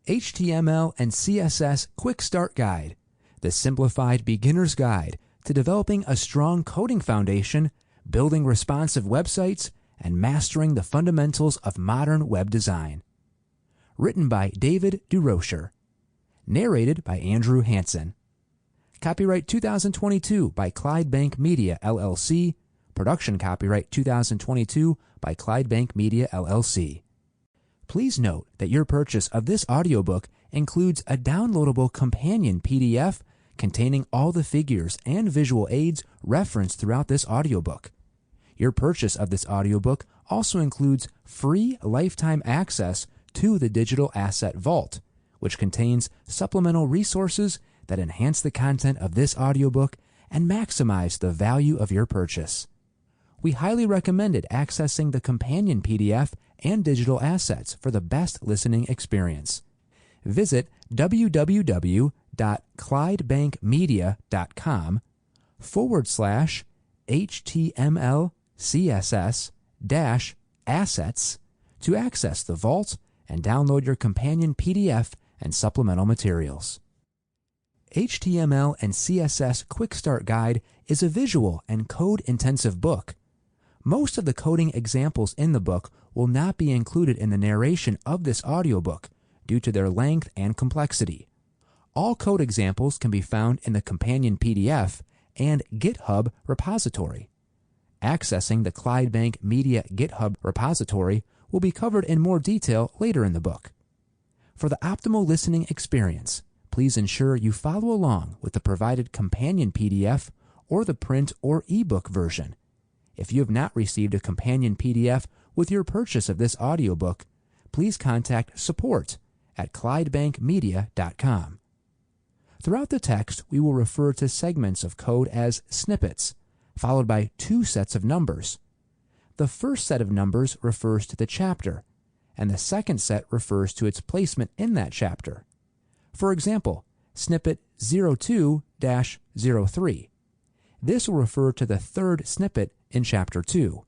HTML and CSS Quick Start Guide, the simplified beginner's guide to developing a strong coding foundation, building responsive websites, and mastering the fundamentals of modern web design. Written by David DuRocher. Narrated by Andrew Hansen. Copyright 2022 by ClydeBank Media, LLC. Production copyright 2022 by ClydeBank Media, LLC. Please note that your purchase of this audiobook includes a downloadable companion PDF containing all the figures and visual aids referenced throughout this audiobook. Your purchase of this audiobook also includes free lifetime access to the Digital Asset Vault, which contains supplemental resources that enhance the content of this audiobook and maximize the value of your purchase. We highly recommended accessing the companion PDF and digital assets for the best listening experience. Visit www.clydebankmedia.com/HTML CSS-assets to access the vault and download your companion PDF and supplemental materials. HTML and CSS Quick Start Guide is a visual and code-intensive book. Most of the coding examples in the book will not be included in the narration of this audiobook due to their length and complexity. All code examples can be found in the companion PDF and GitHub repository. Accessing the ClydeBank Media GitHub repository will be covered in more detail later in the book. For the optimal listening experience, please ensure you follow along with the provided companion PDF or the print or ebook version. If you have not received a companion PDF with your purchase of this audiobook, please contact support@clydebankmedia.com. Throughout the text, we will refer to segments of code as snippets, followed by 2 sets of numbers. The first set of numbers refers to the chapter, and the second set refers to its placement in that chapter. For example, snippet 02-03. This will refer to the third snippet in Chapter 2.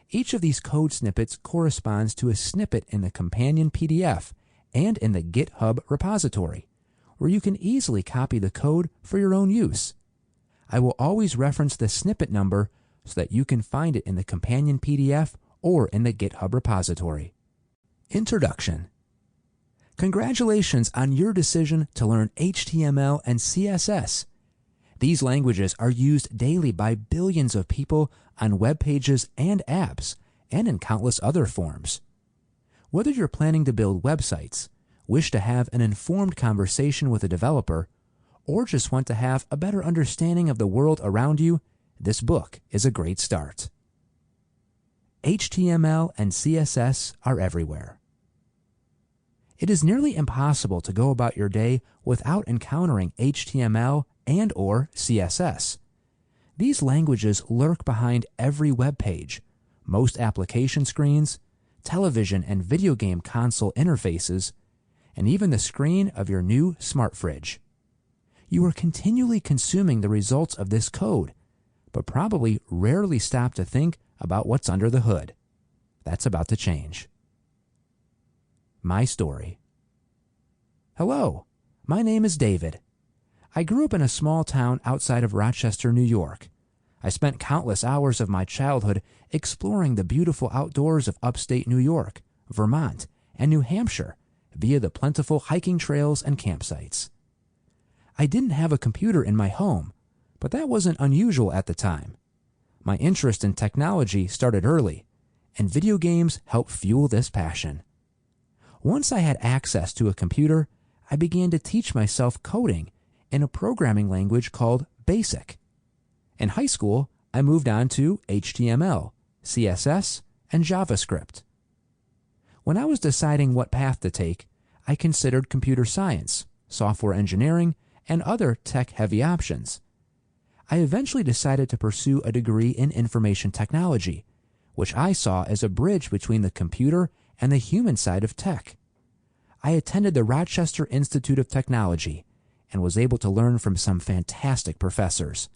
Each of these code snippets corresponds to a snippet in the companion PDF and in the GitHub repository, where you can easily copy the code for your own use. I will always reference the snippet number so that you can find it in the companion PDF or in the GitHub repository. Introduction. Congratulations on your decision to learn HTML and CSS. These languages are used daily by billions of people on web pages and apps, and in countless other forms. Whether you're planning to build websites, wish to have an informed conversation with a developer, or just want to have a better understanding of the world around you, this book is a great start. HTML and CSS are everywhere. It is nearly impossible to go about your day without encountering HTML and/or CSS. These languages lurk behind every web page, most application screens, television and video game console interfaces, and even the screen of your new smart fridge. You are continually consuming the results of this code, but probably rarely stop to think about what's under the hood. That's about to change. My story. Hello, my name is David. I grew up in a small town outside of Rochester, New York. I spent countless hours of my childhood exploring the beautiful outdoors of upstate New York, Vermont, and New Hampshire via the plentiful hiking trails and campsites. I didn't have a computer in my home, but that wasn't unusual at the time. My interest in technology started early, and video games helped fuel this passion. Once I had access to a computer, I began to teach myself coding in a programming language called BASIC. In high school, I moved on to HTML, CSS, and JavaScript. When I was deciding what path to take, I considered computer science, software engineering, and other tech-heavy options. I eventually decided to pursue a degree in information technology, which I saw as a bridge between the computer and the human side of tech. I attended the Rochester Institute of Technology and was able to learn from some fantastic professors,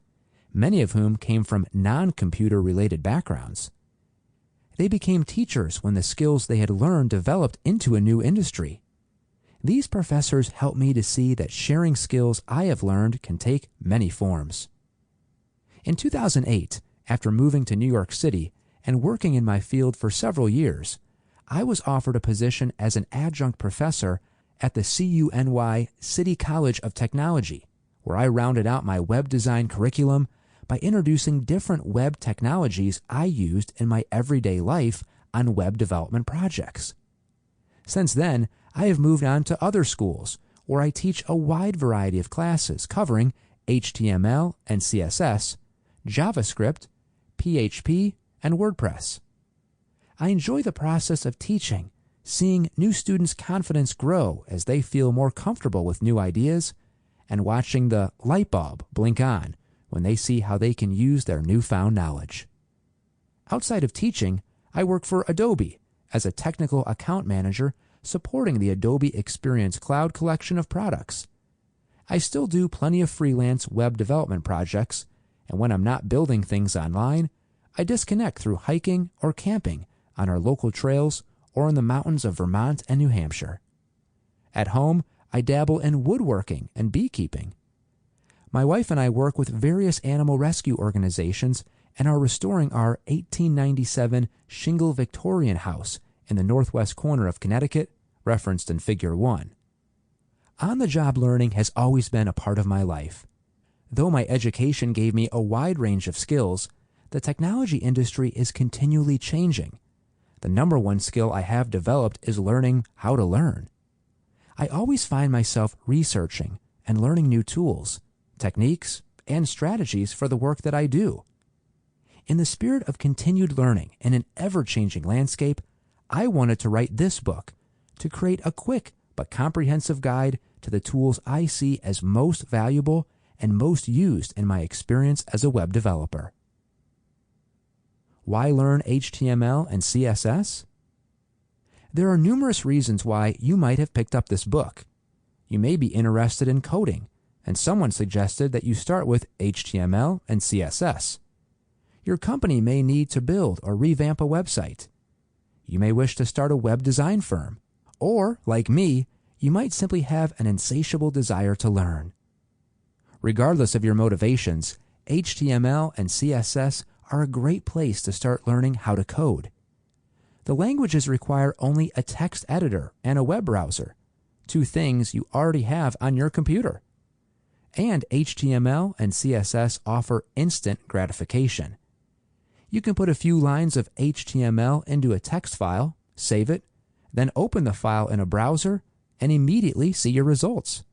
many of whom came from non-computer related backgrounds. They became teachers when the skills they had learned developed into a new industry. These professors helped me to see that sharing skills I have learned can take many forms. In 2008, after moving to New York City and working in my field for several years, I was offered a position as an adjunct professor at the CUNY City College of Technology, where I rounded out my web design curriculum by introducing different web technologies I used in my everyday life on web development projects. Since then, I have moved on to other schools where I teach a wide variety of classes covering HTML and CSS, JavaScript, PHP, and WordPress. I enjoy the process of teaching, seeing new students' confidence grow as they feel more comfortable with new ideas, and watching the light bulb blink on when they see how they can use their newfound knowledge. Outside of teaching, I work for Adobe as a technical account manager supporting the Adobe Experience Cloud collection of products. I still do plenty of freelance web development projects, and when I'm not building things online, I disconnect through hiking or camping on our local trails or in the mountains of Vermont and New Hampshire. At home, I dabble in woodworking and beekeeping. My wife and I work with various animal rescue organizations and are restoring our 1897 shingle Victorian house in the northwest corner of Connecticut, referenced in Figure 1. On-the-job learning has always been a part of my life. Though my education gave me a wide range of skills, the technology industry is continually changing. The number one skill I have developed is learning how to learn. I always find myself researching and learning new tools, techniques, and strategies for the work that I do. In the spirit of continued learning in an ever-changing landscape, I wanted to write this book to create a quick but comprehensive guide to the tools I see as most valuable and most used in my experience as a web developer. Why learn HTML and CSS? There are numerous reasons why you might have picked up this book. You may be interested in coding, and someone suggested that you start with HTML and CSS. Your company may need to build or revamp a website. You may wish to start a web design firm, or, like me, you might simply have an insatiable desire to learn. Regardless of your motivations, HTML and CSS are a great place to start learning how to code. The languages require only a text editor and a web browser, two things you already have on your computer. And HTML and CSS offer instant gratification. You can put a few lines of HTML into a text file, save it, then open the file in a browser, and immediately see your results.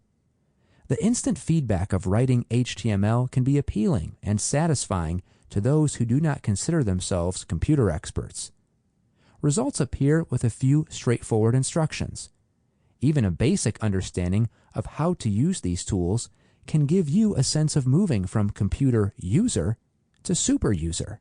The instant feedback of writing HTML can be appealing and satisfying to those who do not consider themselves computer experts. Results appear with a few straightforward instructions. Even a basic understanding of how to use these tools can give you a sense of moving from computer user to super user.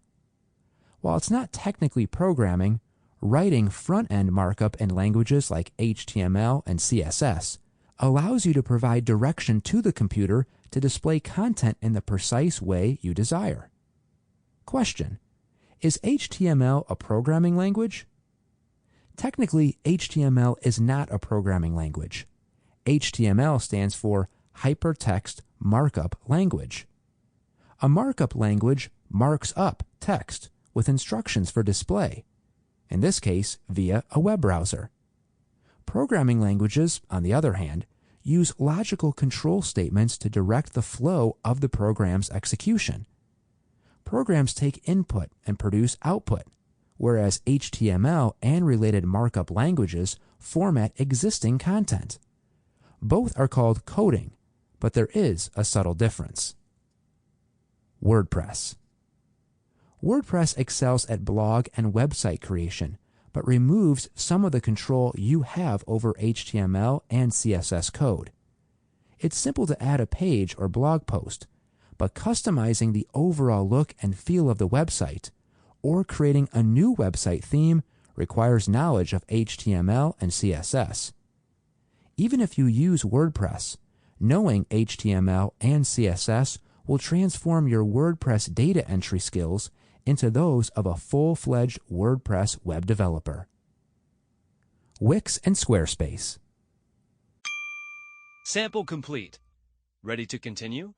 While it's not technically programming, writing front-end markup in languages like HTML and CSS allows you to provide direction to the computer to display content in the precise way you desire. Question: is HTML a programming language? Technically, HTML is not a programming language. HTML stands for Hypertext Markup Language. A markup language marks up text with instructions for display, in this case via a web browser. Programming languages, on the other hand, use logical control statements to direct the flow of the program's execution. Programs take input and produce output, whereas HTML and related markup languages format existing content. Both are called coding, but there is a subtle difference. WordPress. WordPress excels at blog and website creation, but removes some of the control you have over HTML and CSS code. It's simple to add a page or blog post, but customizing the overall look and feel of the website or creating a new website theme requires knowledge of HTML and CSS. Even if you use WordPress, knowing HTML and CSS will transform your WordPress data entry skills into those of a full-fledged WordPress web developer. Wix and Squarespace. Sample complete. Ready to continue?